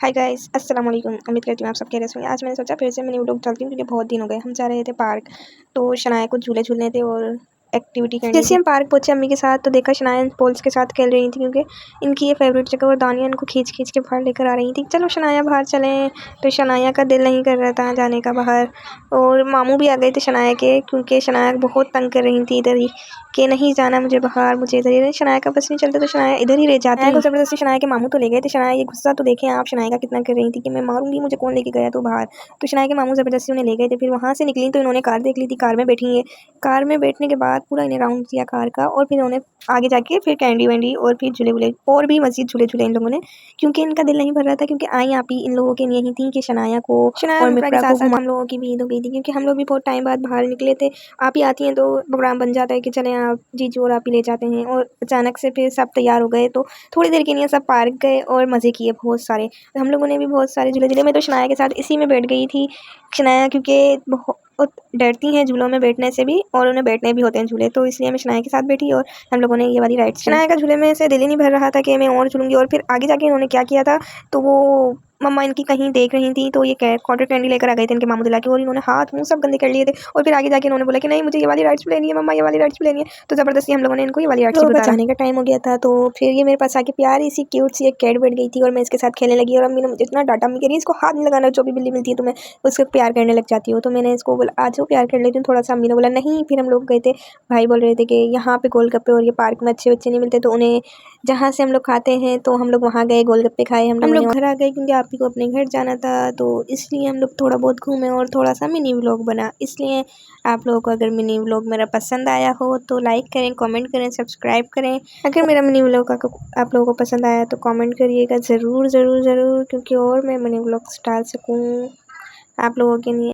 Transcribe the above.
Hi guys, अस्सलाम वालेकुम। उम्मीद करती हूँ आप सब खैरियत से होंगे। आज मैंने सोचा फिर से मैं न्यू व्लॉग डालती हूँ क्योंकि बहुत दिन हो गए। हम जा रहे थे पार्क, तो शनाया को झूले झूलने थे और एक्टिविटी करनी जैसे हम पार्क पहुंचे अम्मी के साथ, तो देखा शनाया पोल्स के साथ खेल रही थी क्योंकि इनकी ये फेवरेट जगह और दानिया इनको खींच खींच के बाहर लेकर आ रही थी। चलो शनाया बाहर चलें, तो शनाया का दिल नहीं कर रहा था जाने का बाहर। और मामू भी आ गए थे शनाया के, क्योंकि शनाया बहुत तंग कर रही थी इधर ही कि नहीं जाना मुझे बाहर, मुझे इधर ही। शनाया का बस नहीं चलता तो शनाया इधर ही रह जाती है। ज़बरदस्ती शनाया के मामू तो ले गए थे। शनाया ये गुस्सा तो देखें आप शनाया का कितना कर रही थी कि मैं मारूंगी, मुझे कौन लेके गया तो बाहर। तो शनाया के मामू ज़बरदस्ती उन्हें ले गए थे। फिर वहाँ से निकली तो इन्होंने कार देख ली थी, कार में बैठी है। कार में बैठने के बाद पूरा इन्हें राउंड किया कार का, और फिर उन्होंने आगे जाके फिर कैंडी वैंडी और फिर झूले वूले और भी मज़ीद झूले झूले इन लोगों ने, क्योंकि इनका दिल नहीं भर रहा था। क्योंकि आई आप ही इन लोगों के लिए ही थी कि शनाया और मित्रा के साथ हम लोगों की भी ईद हो गई थी, क्योंकि हम लोग भी बहुत टाइम बाद बाहर निकले थे। आप ही आती हैं तो प्रोग्राम बन जाता है कि चलें आप जीजू और आप ही ले जाते हैं। और अचानक से फिर सब तैयार हो गए, तो थोड़ी देर के लिए सब पार्क गए और मज़े किए बहुत सारे। हम लोगों ने भी बहुत सारे झूले झूले। मैं तो शनाया के साथ इसी में बैठ गई थी। शनाया क्योंकि बहुत डरती हैं झूलों में बैठने से भी, और उन्हें बैठने भी होते हैं झूले, तो इसलिए मैं शनाया के साथ बैठी और हम लोगों ने ये वाली राइड। शनाया का झूले में से दिल ही नहीं भर रहा था कि मैं और झूलूंगी। और फिर आगे जाके इन्होंने क्या किया था, तो वो मम्मा इनकी कहीं देख रही थी, तो ये कॉटन कैंडी लेकर आ गए थे इनके मामू दिला के, और इन्होंने हाथ मुंह सब गंदे कर लिए थे। और फिर आगे जाके इन्होंने बोला कि नहीं मुझे ये वाली राइड्स भी लेनी है मम्मा, ये वाली राइड्स भी लेनी है। तो ज़बरदस्ती हम लोगों ने इनको ये वाली राइड्स बचाने का टाइम हो गया था। तो फिर ये मेरे पास आके प्यारी सी क्यूट सी एक कैट बैठ गई थी और मैं इसके साथ खेलने लगी। और अम्मी ने मुझे इतना डांटा, अम्मी कह रही इसको हाथ नहीं लगाना, जो भी बिल्ली मिलती है तो मैं उसको प्यार करने लग जाती हूँ। तो मैंने इसको बोला आज वो प्यार कर लेती हूँ थोड़ा सा। अम्मी ने बोला नहीं। फिर हम लोग गए थे, भाई बोल रहे थे कि यहाँ पे गोलगप्पे और ये पार्क में अच्छे बच्चे नहीं मिलते, तो उन्हें जहाँ से हम लोग खाते हैं, तो हम लोग वहाँ गए, गोलगप्पे खाए। हम लोग घर आ गए क्योंकि आप ही को अपने घर जाना था, तो इसलिए हम लोग थोड़ा बहुत घूमे और थोड़ा सा मिनी व्लॉग बना। इसलिए आप लोगों को अगर मिनी व्लॉग मेरा पसंद आया हो तो लाइक करें, कमेंट करें, सब्सक्राइब करें। अगर मेरा मिनी व्लॉग आप लोगों को पसंद आया तो कमेंट करिएगा ज़रूर ज़रूर ज़रूर, क्योंकि और मैं मिनी व्लॉग डाल सकूँ आप लोगों के लिए।